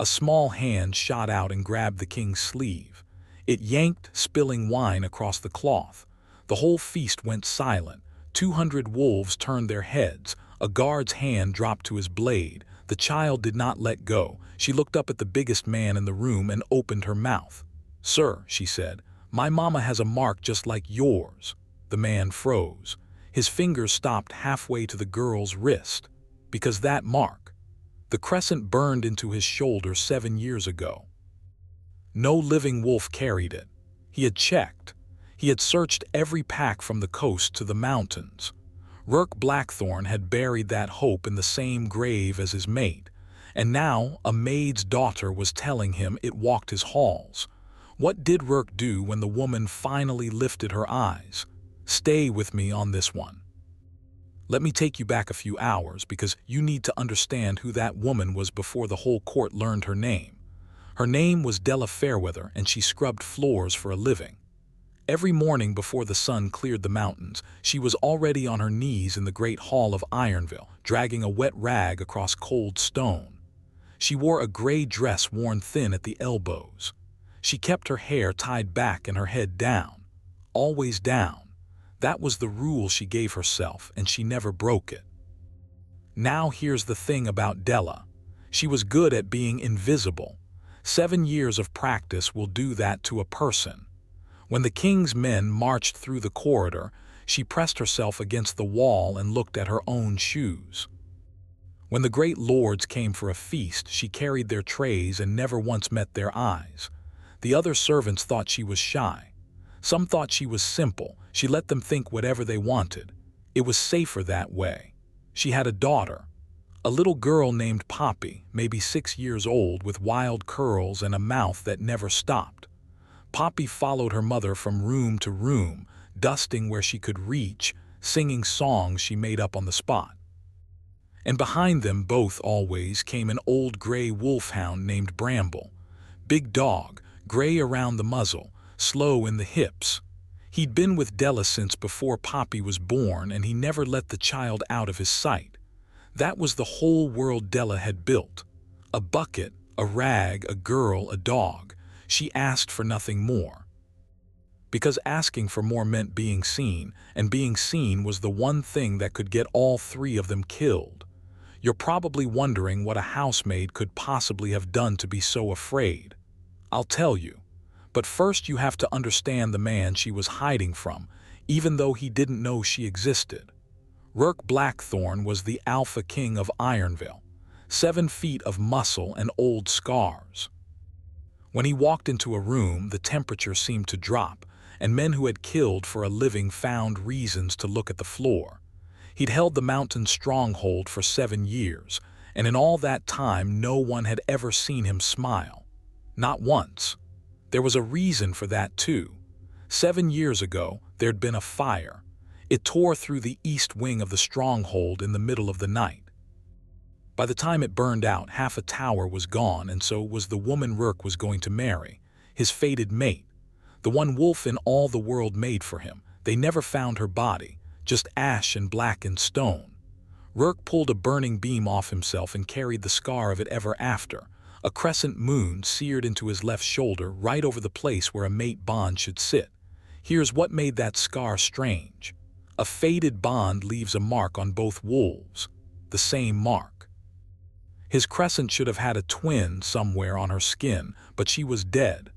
A small hand shot out and grabbed the king's sleeve. It yanked, spilling wine across the cloth. The whole feast went silent. 200 wolves turned their heads. A guard's hand dropped to his blade. The child did not let go. She looked up at the biggest man in the room and opened her mouth. "Sir," she said, "my mama has a mark just like yours." The man froze. His fingers stopped halfway to the girl's wrist. Because that mark, the crescent burned into his shoulder 7 years ago. No living wolf carried it. He had checked. He had searched every pack from the coast to the mountains. Rourke Blackthorn had buried that hope in the same grave as his mate, and now a maid's daughter was telling him it walked his halls. What did Rourke do when the woman finally lifted her eyes? Stay with me on this one. Let me take you back a few hours because you need to understand who that woman was before the whole court learned her name. Her name was Della Fairweather, and she scrubbed floors for a living. Every morning before the sun cleared the mountains, she was already on her knees in the great hall of Ironville, dragging a wet rag across cold stone. She wore a gray dress worn thin at the elbows. She kept her hair tied back and her head down. Always down. That was the rule she gave herself, and she never broke it. Now here's the thing about Della. She was good at being invisible. 7 years of practice will do that to a person. When the king's men marched through the corridor, she pressed herself against the wall and looked at her own shoes. When the great lords came for a feast, she carried their trays and never once met their eyes. The other servants thought she was shy. Some thought she was simple. She let them think whatever they wanted. It was safer that way. She had a daughter, a little girl named Poppy, maybe 6 years old, with wild curls and a mouth that never stopped. Poppy followed her mother from room to room, dusting where she could reach, singing songs she made up on the spot. And behind them both always came an old gray wolfhound named Bramble. Big dog, gray around the muzzle, slow in the hips. He'd been with Della since before Poppy was born, and he never let the child out of his sight. That was the whole world Della had built. A bucket, a rag, a girl, a dog. She asked for nothing more. Because asking for more meant being seen, and being seen was the one thing that could get all 3 of them killed. You're probably wondering what a housemaid could possibly have done to be so afraid. I'll tell you. But first you have to understand the man she was hiding from, even though he didn't know she existed. Rourke Blackthorn was the alpha king of Ironville, 7 feet of muscle and old scars. When he walked into a room, the temperature seemed to drop, and men who had killed for a living found reasons to look at the floor. He'd held the mountain stronghold for 7 years, and in all that time no one had ever seen him smile. Not once. There was a reason for that too. 7 years ago, there'd been a fire. It tore through the east wing of the stronghold in the middle of the night. By the time it burned out, half a tower was gone, and so was the woman Rourke was going to marry, his fated mate, the one wolf in all the world made for him. They never found her body, just ash and blackened stone. Rourke pulled a burning beam off himself and carried the scar of it ever after. A crescent moon seared into his left shoulder, right over the place where a mate bond should sit. Here's what made that scar strange. A faded bond leaves a mark on both wolves. The same mark. His crescent should have had a twin somewhere on her skin, but she was dead.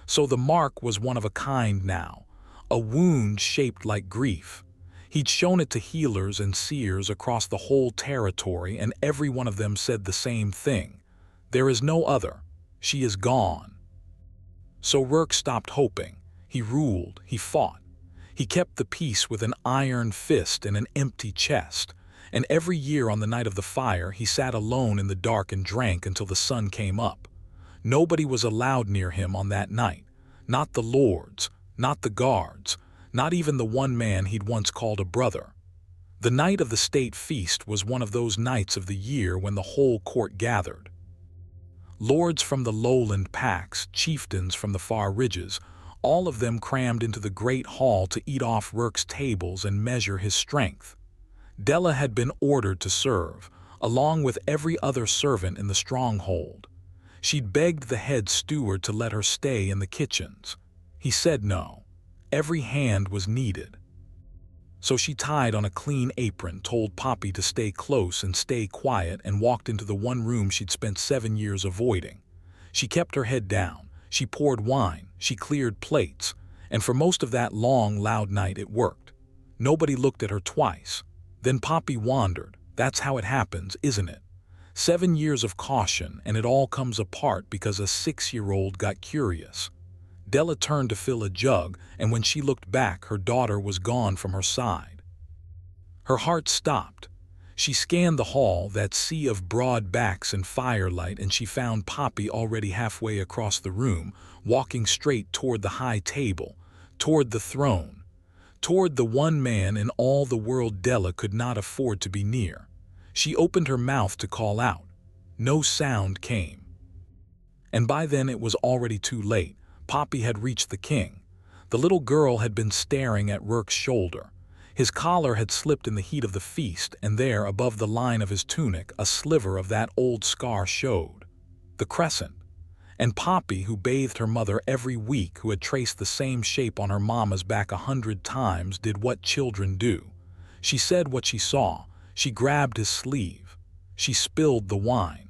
So the mark was one of a kind now. A wound shaped like grief. He'd shown it to healers and seers across the whole territory, and every one of them said the same thing. There is no other. She is gone. So Rourke stopped hoping. He ruled. He fought. He kept the peace with an iron fist and an empty chest. And every year on the night of the fire, he sat alone in the dark and drank until the sun came up. Nobody was allowed near him on that night. Not the lords, not the guards, not even the one man he'd once called a brother. The night of the state feast was one of those nights of the year when the whole court gathered. Lords from the lowland packs, chieftains from the far ridges, all of them crammed into the great hall to eat off Rourke's tables and measure his strength. Della had been ordered to serve, along with every other servant in the stronghold. She'd begged the head steward to let her stay in the kitchens. He said no. Every hand was needed. So she tied on a clean apron, told Poppy to stay close and stay quiet, and walked into the one room she'd spent 7 years avoiding. She kept her head down. She poured wine. She cleared plates. And for most of that long, loud night it worked. Nobody looked at her twice. Then Poppy wandered. That's how it happens, isn't it? 7 years of caution, and it all comes apart because a 6-year-old got curious. Della turned to fill a jug, and when she looked back, her daughter was gone from her side. Her heart stopped. She scanned the hall, that sea of broad backs and firelight, and she found Poppy already halfway across the room, walking straight toward the high table, toward the throne, toward the one man in all the world Della could not afford to be near. She opened her mouth to call out. No sound came. And by then it was already too late. Poppy had reached the king. The little girl had been staring at Rourke's shoulder. His collar had slipped in the heat of the feast, and there, above the line of his tunic, a sliver of that old scar showed. The crescent. And Poppy, who bathed her mother every week, who had traced the same shape on her mama's back 100 times, did what children do. She said what she saw. She grabbed his sleeve. She spilled the wine.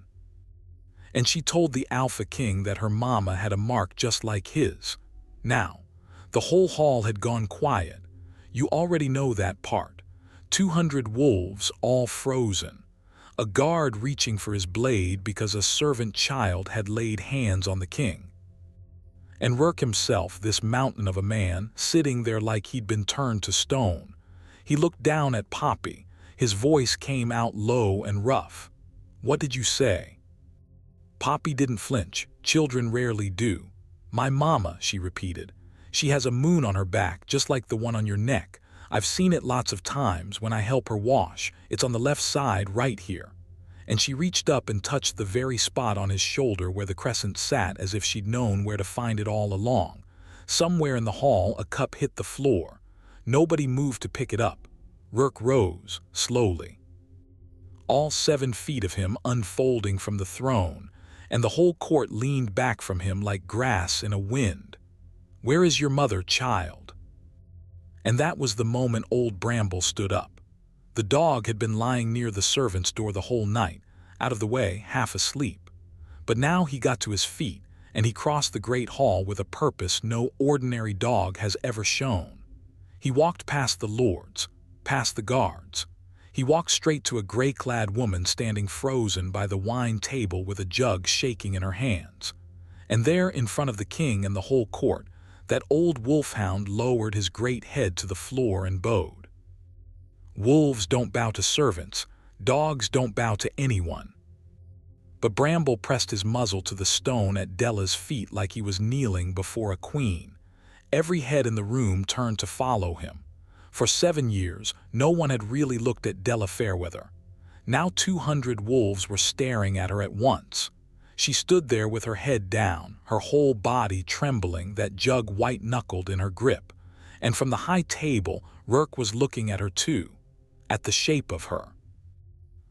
And she told the Alpha King that her mama had a mark just like his. Now, the whole hall had gone quiet. You already know that part. 200 wolves, all frozen. A guard reaching for his blade because a servant child had laid hands on the king. And Rourke himself, this mountain of a man, sitting there like he'd been turned to stone. He looked down at Poppy. His voice came out low and rough. What did you say? Poppy didn't flinch. Children rarely do. My mama, she repeated. She has a moon on her back, just like the one on your neck. I've seen it lots of times when I help her wash. It's on the left side, right here. And she reached up and touched the very spot on his shoulder where the crescent sat, as if she'd known where to find it all along. Somewhere in the hall, a cup hit the floor. Nobody moved to pick it up. Rourke rose, slowly. All 7 feet of him unfolding from the throne, and the whole court leaned back from him like grass in a wind. Where is your mother, child? And that was the moment old Bramble stood up. The dog had been lying near the servants' door the whole night, out of the way, half asleep. But now he got to his feet, and he crossed the great hall with a purpose no ordinary dog has ever shown. He walked past the lords, past the guards. He walked straight to a gray-clad woman standing frozen by the wine table with a jug shaking in her hands. And there, in front of the king and the whole court, that old wolfhound lowered his great head to the floor and bowed. Wolves don't bow to servants. Dogs don't bow to anyone. But Bramble pressed his muzzle to the stone at Della's feet like he was kneeling before a queen. Every head in the room turned to follow him. For 7 years, no one had really looked at Della Fairweather. Now 200 wolves were staring at her at once. She stood there with her head down, her whole body trembling, that jug white-knuckled in her grip. And from the high table, Rourke was looking at her too, at the shape of her.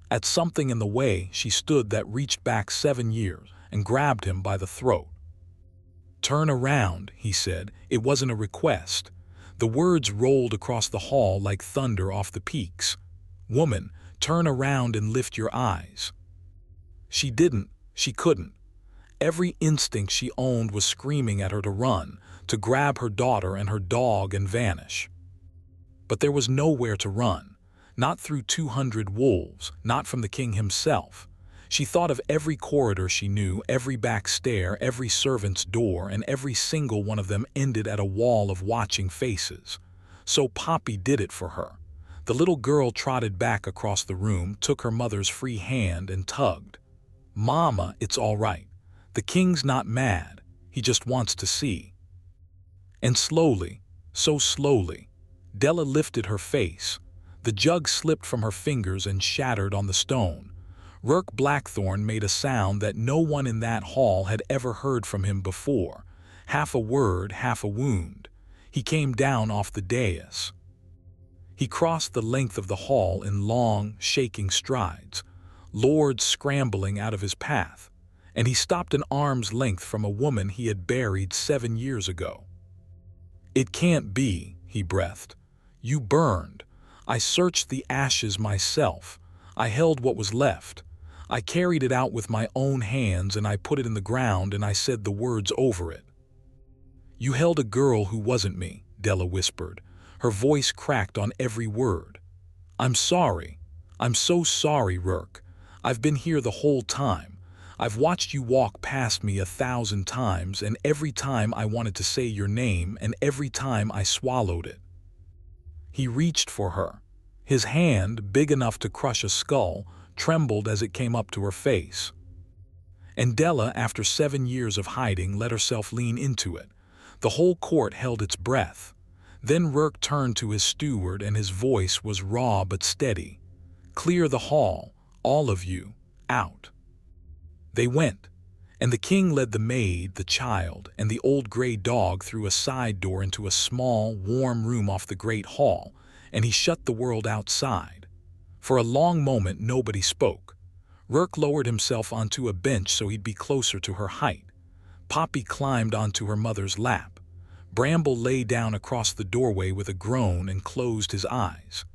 At something in the way she stood that reached back 7 years and grabbed him by the throat. Turn around, he said. It wasn't a request. The words rolled across the hall like thunder off the peaks. Woman, turn around and lift your eyes. She didn't. She couldn't. Every instinct she owned was screaming at her to run, to grab her daughter and her dog and vanish. But there was nowhere to run. Not through 200 wolves, not from the king himself. She thought of every corridor she knew, every back stair, every servant's door, and every single one of them ended at a wall of watching faces. So Poppy did it for her. The little girl trotted back across the room, took her mother's free hand and tugged. Mama, it's all right. The king's not mad. He just wants to see. And slowly, so slowly, Della lifted her face. The jug slipped from her fingers and shattered on the stone. Rourke Blackthorne made a sound that no one in that hall had ever heard from him before. Half a word, half a wound. He came down off the dais. He crossed the length of the hall in long, shaking strides, lords scrambling out of his path. and he stopped an arm's length from a woman he had buried 7 years ago. "It can't be," he breathed. "You burned. I searched the ashes myself. I held what was left. I carried it out with my own hands and I put it in the ground and I said the words over it." "You held a girl who wasn't me," Della whispered. Her voice cracked on every word. "I'm sorry. I'm so sorry, Rourke. I've been here the whole time. I've watched you walk past me 1,000 times, and every time I wanted to say your name, and every time I swallowed it." He reached for her. His hand, big enough to crush a skull, trembled as it came up to her face. And Della, after 7 years of hiding, let herself lean into it. The whole court held its breath. Then Rourke turned to his steward and his voice was raw but steady. "Clear the hall, all of you, out." They went, and the king led the maid, the child, and the old gray dog through a side door into a small, warm room off the great hall, and he shut the world outside. For a long moment nobody spoke. Rourke lowered himself onto a bench so he'd be closer to her height. Poppy climbed onto her mother's lap. Bramble lay down across the doorway with a groan and closed his eyes.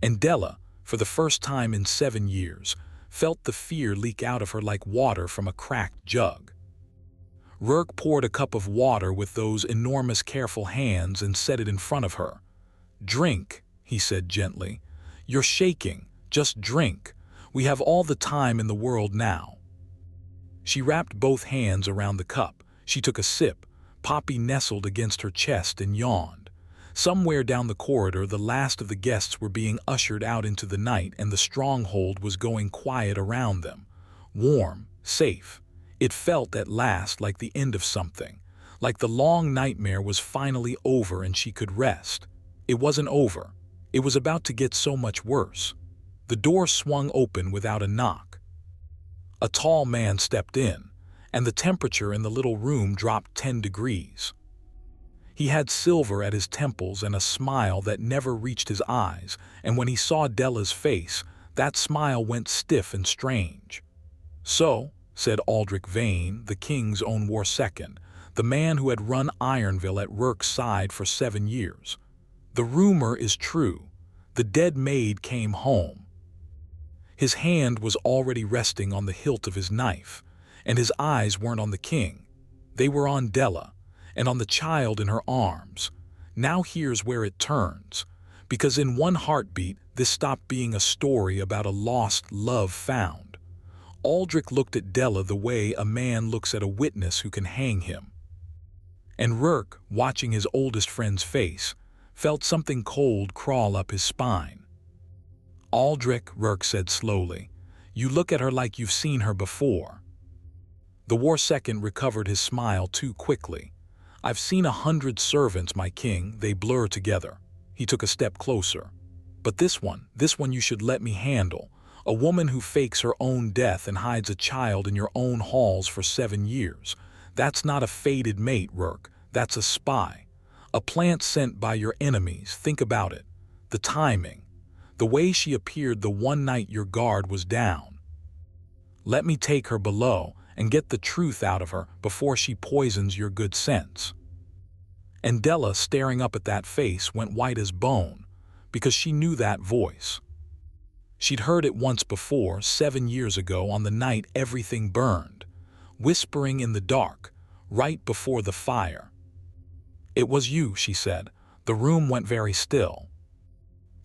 And Della, for the first time in 7 years, felt the fear leak out of her like water from a cracked jug. Rourke poured a cup of water with those enormous careful hands and set it in front of her. "Drink," he said gently. "You're shaking. Just drink. We have all the time in the world now." She wrapped both hands around the cup. She took a sip. Poppy nestled against her chest and yawned. Somewhere down the corridor, the last of the guests were being ushered out into the night, and the stronghold was going quiet around them. Warm, safe. It felt at last like the end of something, like the long nightmare was finally over and she could rest. It wasn't over. It was about to get so much worse. The door swung open without a knock. A tall man stepped in, and the temperature in the little room dropped 10 degrees. He had silver at his temples and a smile that never reached his eyes, and when he saw Della's face, that smile went stiff and strange. "So," said Aldrich Vane, the king's own war second, the man who had run Ironville at Rourke's side for 7 years. "The rumor is true. The dead maid came home." His hand was already resting on the hilt of his knife, and his eyes weren't on the king. They were on Della, and on the child in her arms. Now here's where it turns, because in one heartbeat this stopped being a story about a lost love found. Aldrich looked at Della the way a man looks at a witness who can hang him. And Rourke, watching his oldest friend's face, felt something cold crawl up his spine. "Aldrich," Rourke said slowly, "you look at her like you've seen her before." The war second recovered his smile too quickly. "I've seen 100 servants, my king, they blur together." He took a step closer. "But this one you should let me handle. A woman who fakes her own death and hides a child in your own halls for 7 years. That's not a fated mate, Rourke. That's a spy. A plant sent by your enemies. Think about it. The timing. The way she appeared the one night your guard was down. Let me take her below and get the truth out of her before she poisons your good sense." And Della, staring up at that face, went white as bone, because she knew that voice. She'd heard it once before, 7 years ago, on the night everything burned, whispering in the dark, right before the fire. "It was you," she said. The room went very still.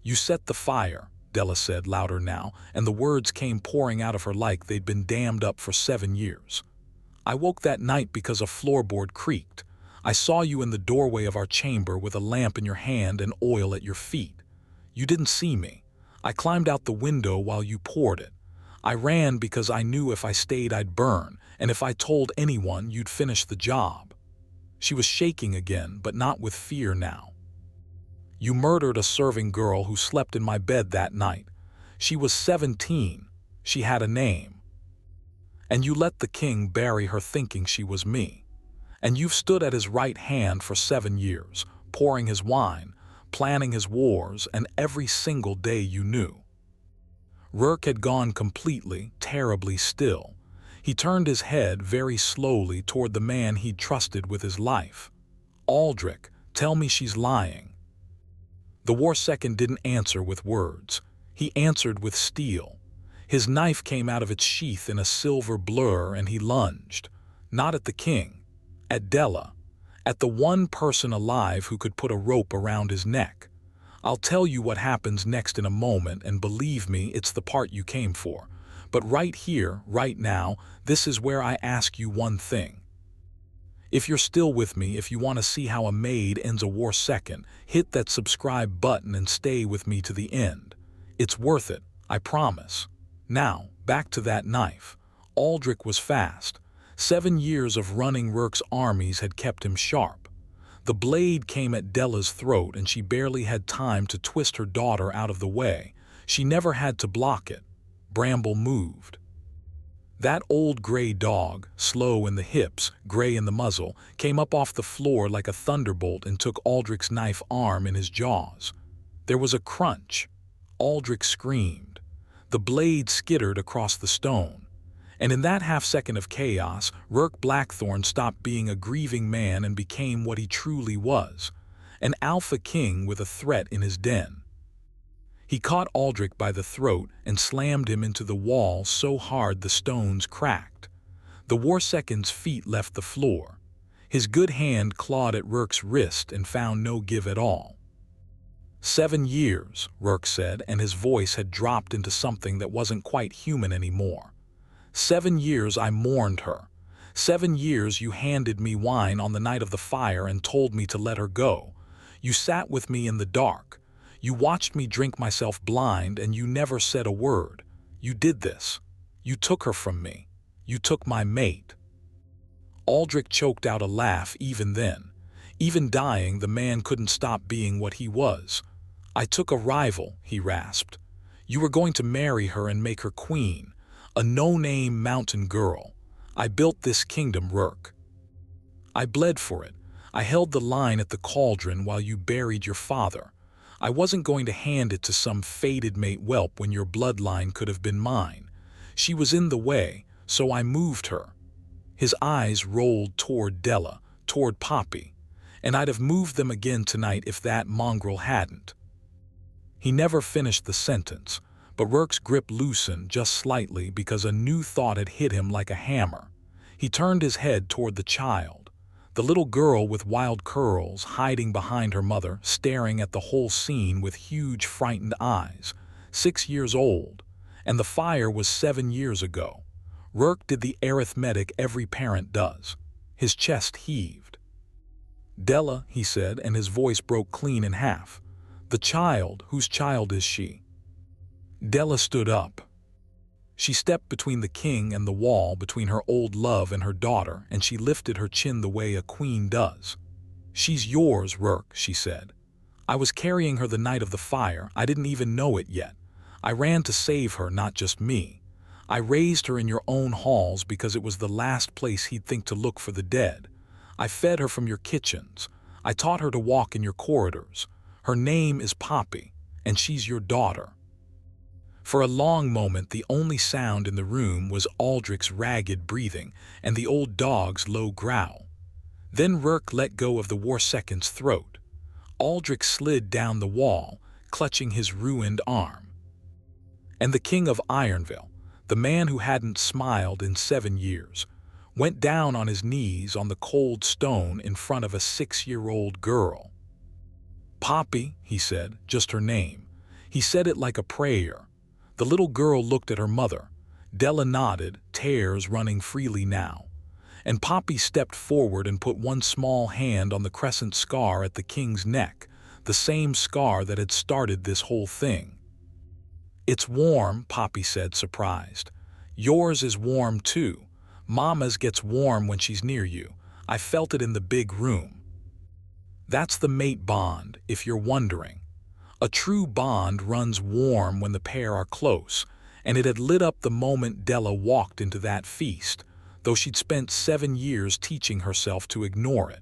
"You set the fire," Della said, louder now, and the words came pouring out of her like they'd been dammed up for 7 years. "I woke that night because a floorboard creaked. I saw you in the doorway of our chamber with a lamp in your hand and oil at your feet. You didn't see me. I climbed out the window while you poured it. I ran because I knew if I stayed I'd burn, and if I told anyone you'd finish the job." She was shaking again, but not with fear now. "You murdered a serving girl who slept in my bed that night. She was 17. She had a name. And you let the king bury her thinking she was me. And you've stood at his right hand for 7 years, pouring his wine, planning his wars, and every single day you knew." Rourke had gone completely, terribly still. He turned his head very slowly toward the man he'd trusted with his life. "Aldrich, tell me she's lying." The war second didn't answer with words. He answered with steel. His knife came out of its sheath in a silver blur and he lunged. Not at the king. At Della. At the one person alive who could put a rope around his neck. I'll tell you what happens next in a moment, and believe me, it's the part you came for. But right here, right now, this is where I ask you one thing. If you're still with me, if you want to see how a maid ends a war second, hit that subscribe button and stay with me to the end. It's worth it, I promise. Now, back to that knife. Aldrich was fast. 7 years of running Rourke's armies had kept him sharp. The blade came at Della's throat and she barely had time to twist her daughter out of the way. She never had to block it. Bramble moved. That old gray dog, slow in the hips, gray in the muzzle, came up off the floor like a thunderbolt and took Aldrich's knife arm in his jaws. There was a crunch. Aldrich screamed. The blade skittered across the stone. And in that half-second of chaos, Rourke Blackthorn stopped being a grieving man and became what he truly was, an alpha king with a threat in his den. He caught Aldrich by the throat and slammed him into the wall so hard the stones cracked. The war second's feet left the floor. His good hand clawed at Rourke's wrist and found no give at all. 7 years, Rourke said, and his voice had dropped into something that wasn't quite human anymore. 7 years I mourned her. 7 years you handed me wine on the night of the fire and told me to let her go. You sat with me in the dark. You watched me drink myself blind and you never said a word. You did this. You took her from me. You took my mate. Aldrich choked out a laugh even then. Even dying, the man couldn't stop being what he was. I took a rival, he rasped. You were going to marry her and make her queen. A no-name mountain girl. I built this kingdom, Rourke. I bled for it. I held the line at the cauldron while you buried your father. I wasn't going to hand it to some fated mate whelp when your bloodline could have been mine. She was in the way, so I moved her. His eyes rolled toward Della, toward Poppy, and I'd have moved them again tonight if that mongrel hadn't. He never finished the sentence. But Rourke's grip loosened just slightly because a new thought had hit him like a hammer. He turned his head toward the child, the little girl with wild curls hiding behind her mother, staring at the whole scene with huge, frightened eyes. 6 years old, and the fire was 7 years ago. Rourke did the arithmetic every parent does. His chest heaved. "Della," he said, and his voice broke clean in half. "The child, whose child is she?" Della stood up. She stepped between the king and the wall, between her old love and her daughter, and she lifted her chin the way a queen does. "She's yours, Rourke," she said. "I was carrying her the night of the fire. I didn't even know it yet. I ran to save her, not just me. I raised her in your own halls because it was the last place he'd think to look for the dead. I fed her from your kitchens. I taught her to walk in your corridors. Her name is Poppy, and she's your daughter." For a long moment, the only sound in the room was Aldrich's ragged breathing and the old dog's low growl. Then Rourke let go of the war second's throat. Aldrich slid down the wall, clutching his ruined arm. And the king of Ironville, the man who hadn't smiled in 7 years, went down on his knees on the cold stone in front of a 6-year-old girl. "Poppy," he said, just her name. He said it like a prayer. The little girl looked at her mother. Della nodded, tears running freely now. And Poppy stepped forward and put one small hand on the crescent scar at the king's neck, the same scar that had started this whole thing. "It's warm," Poppy said, surprised. "Yours is warm too. Mama's gets warm when she's near you. I felt it in the big room." That's the mate bond, if you're wondering. A true bond runs warm when the pair are close, and it had lit up the moment Della walked into that feast, though she'd spent 7 years teaching herself to ignore it.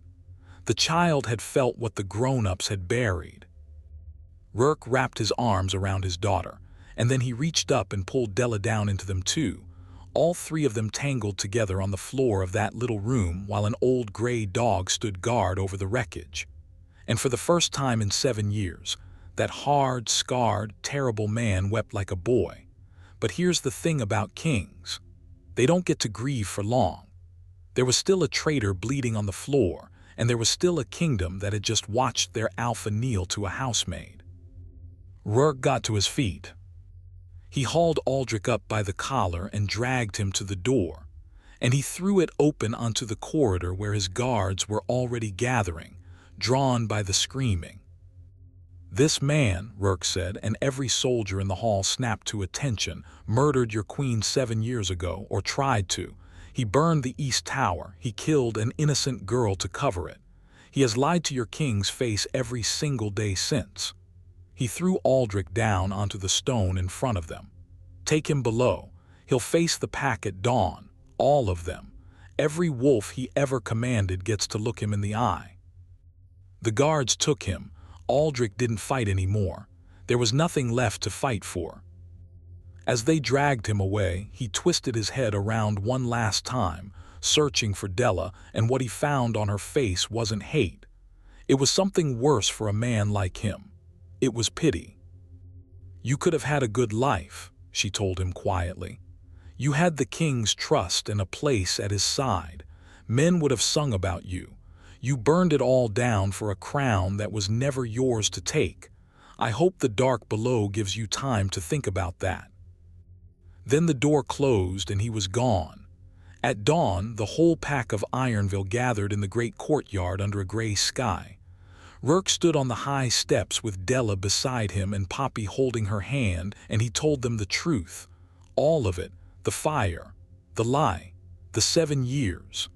The child had felt what the grown-ups had buried. Rourke wrapped his arms around his daughter, and then he reached up and pulled Della down into them too. All three of them tangled together on the floor of that little room while an old gray dog stood guard over the wreckage. And for the first time in 7 years, that hard, scarred, terrible man wept like a boy. But here's the thing about kings. They don't get to grieve for long. There was still a traitor bleeding on the floor, and there was still a kingdom that had just watched their alpha kneel to a housemaid. Rourke got to his feet. He hauled Aldrich up by the collar and dragged him to the door, and he threw it open onto the corridor where his guards were already gathering, drawn by the screaming. "This man," Rourke said, and every soldier in the hall snapped to attention, "murdered your queen 7 years ago, or tried to. He burned the East Tower. He killed an innocent girl to cover it. He has lied to your king's face every single day since." He threw Aldrich down onto the stone in front of them. "Take him below. He'll face the pack at dawn. All of them. Every wolf he ever commanded gets to look him in the eye." The guards took him. Aldrich didn't fight anymore. There was nothing left to fight for. As they dragged him away, he twisted his head around one last time, searching for Della, and what he found on her face wasn't hate. It was something worse for a man like him. It was pity. "You could have had a good life," she told him quietly. "You had the king's trust and a place at his side. Men would have sung about you. You burned it all down for a crown that was never yours to take. I hope the dark below gives you time to think about that." Then the door closed and he was gone. At dawn, the whole pack of Ironville gathered in the great courtyard under a gray sky. Rourke stood on the high steps with Della beside him and Poppy holding her hand, and he told them the truth. All of it. The fire. The lie. The 7 years.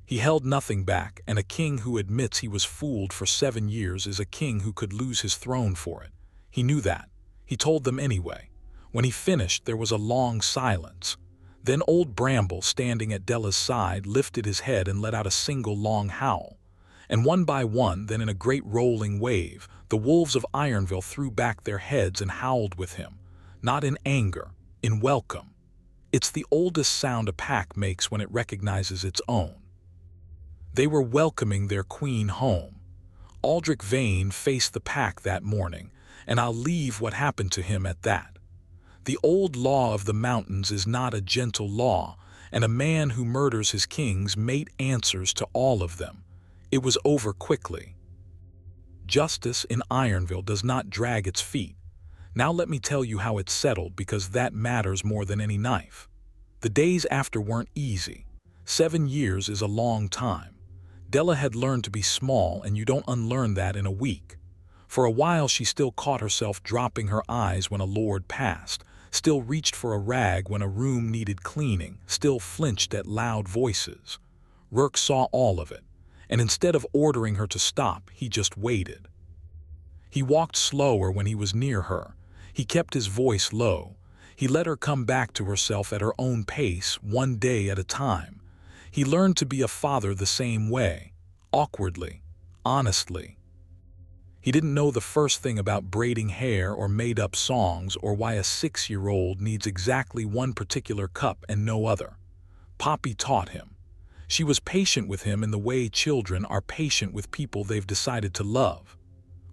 He held nothing back, and a king who admits he was fooled for 7 years is a king who could lose his throne for it. He knew that. He told them anyway. When he finished, there was a long silence. Then old Bramble, standing at Della's side, lifted his head and let out a single long howl. And one by one, then in a great rolling wave, the wolves of Ironville threw back their heads and howled with him, not in anger, in welcome. It's the oldest sound a pack makes when it recognizes its own. They were welcoming their queen home. Aldrich Vane faced the pack that morning, and I'll leave what happened to him at that. The old law of the mountains is not a gentle law, and a man who murders his king's mate answers to all of them. It was over quickly. Justice in Ironville does not drag its feet. Now let me tell you how it settled, because that matters more than any knife. The days after weren't easy. 7 years is a long time. Della had learned to be small, and you don't unlearn that in a week. For a while she still caught herself dropping her eyes when a lord passed, still reached for a rag when a room needed cleaning, still flinched at loud voices. Rourke saw all of it, and instead of ordering her to stop, he just waited. He walked slower when he was near her. He kept his voice low. He let her come back to herself at her own pace, one day at a time. He learned to be a father the same way, awkwardly, honestly. He didn't know the first thing about braiding hair or made-up songs or why a 6-year-old needs exactly one particular cup and no other. Poppy taught him. She was patient with him in the way children are patient with people they've decided to love.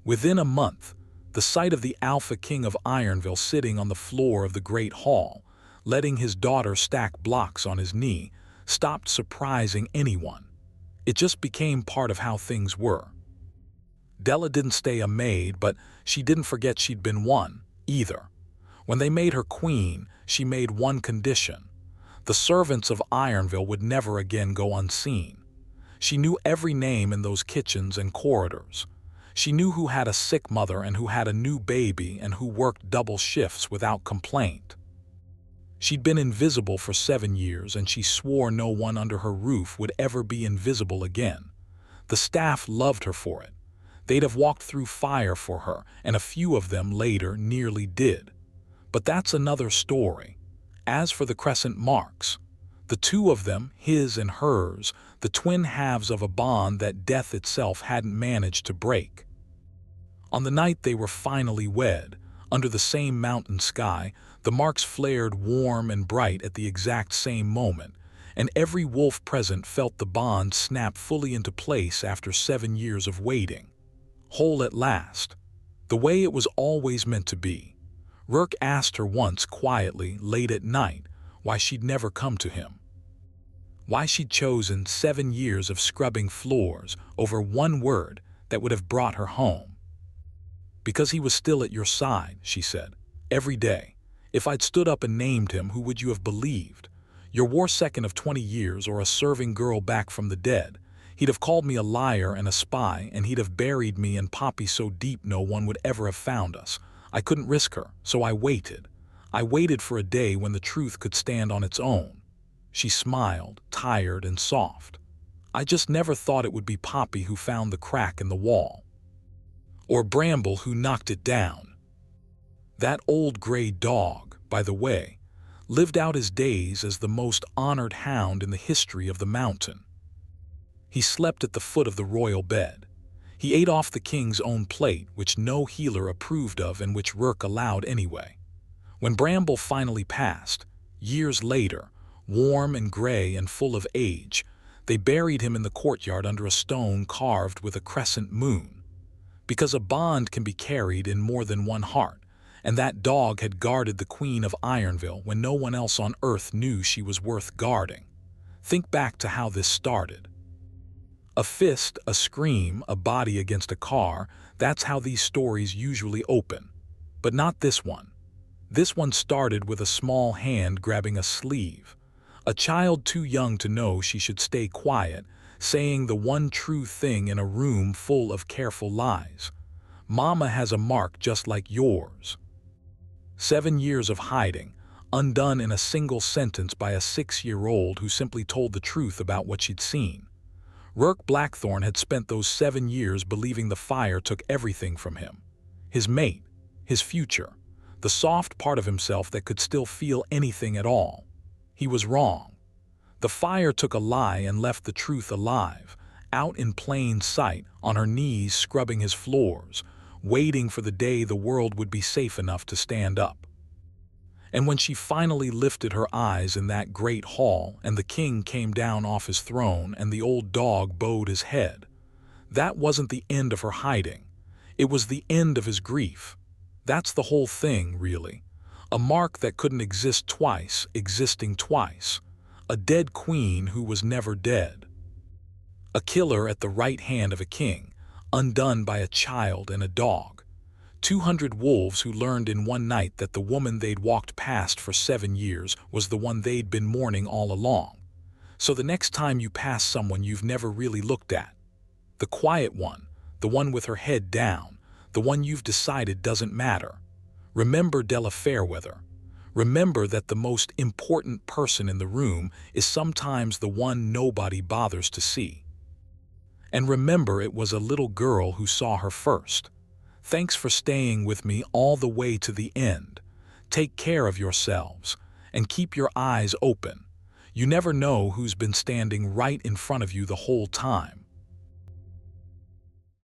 Within a month, the sight of the Alpha King of Ironville sitting on the floor of the great hall, letting his daughter stack blocks on his knee, stopped surprising anyone. It just became part of how things were. Della didn't stay a maid, but she didn't forget she'd been one, either. When they made her queen, she made one condition. The servants of Ironville would never again go unseen. She knew every name in those kitchens and corridors. She knew who had a sick mother and who had a new baby and who worked double shifts without complaint. She'd been invisible for 7 years, and she swore no one under her roof would ever be invisible again. The staff loved her for it. They'd have walked through fire for her, and a few of them later nearly did. But that's another story. As for the crescent marks, the two of them, his and hers, the twin halves of a bond that death itself hadn't managed to break. On the night they were finally wed, under the same mountain sky, The marks flared warm and bright at the exact same moment, and every wolf present felt the bond snap fully into place after 7 years of waiting. Whole at last, the way it was always meant to be. Rourke asked her once quietly, late at night, why she'd never come to him. Why she'd chosen 7 years of scrubbing floors over one word that would have brought her home. Because he was still at your side, she said, every day. If I'd stood up and named him, who would you have believed? Your war second of 20 years or a serving girl back from the dead? He'd have called me a liar and a spy, and he'd have buried me and Poppy so deep no one would ever have found us. I couldn't risk her, so I waited. I waited for a day when the truth could stand on its own. She smiled, tired and soft. I just never thought it would be Poppy who found the crack in the wall. Or Bramble who knocked it down. That old gray dog, by the way, lived out his days as the most honored hound in the history of the mountain. He slept at the foot of the royal bed. He ate off the king's own plate, which no healer approved of and which Rourke allowed anyway. When Bramble finally passed, years later, warm and gray and full of age, they buried him in the courtyard under a stone carved with a crescent moon. Because a bond can be carried in more than one heart, and that dog had guarded the Queen of Ironville when no one else on earth knew she was worth guarding. Think back to how this started. A fist, a scream, a body against a car, that's how these stories usually open. But not this one. This one started with a small hand grabbing a sleeve. A child too young to know she should stay quiet, saying the one true thing in a room full of careful lies. Mama has a mark just like yours. 7 years of hiding, undone in a single sentence by a 6-year-old who simply told the truth about what she'd seen. Rourke Blackthorne had spent those 7 years believing the fire took everything from him. His mate, his future, the soft part of himself that could still feel anything at all. He was wrong. The fire took a lie and left the truth alive, out in plain sight, on her knees scrubbing his floors, waiting for the day the world would be safe enough to stand up. And when she finally lifted her eyes in that great hall and the king came down off his throne and the old dog bowed his head, that wasn't the end of her hiding. It was the end of his grief. That's the whole thing, really. A mark that couldn't exist twice, existing twice. A dead queen who was never dead. A killer at the right hand of a king, undone by a child and a dog. 200 wolves who learned in one night that the woman they'd walked past for 7 years was the one they'd been mourning all along. So the next time you pass someone you've never really looked at, the quiet one, the one with her head down, the one you've decided doesn't matter, remember Della Fairweather. Remember that the most important person in the room is sometimes the one nobody bothers to see. And remember it was a little girl who saw her first. Thanks for staying with me all the way to the end. Take care of yourselves and keep your eyes open. You never know who's been standing right in front of you the whole time.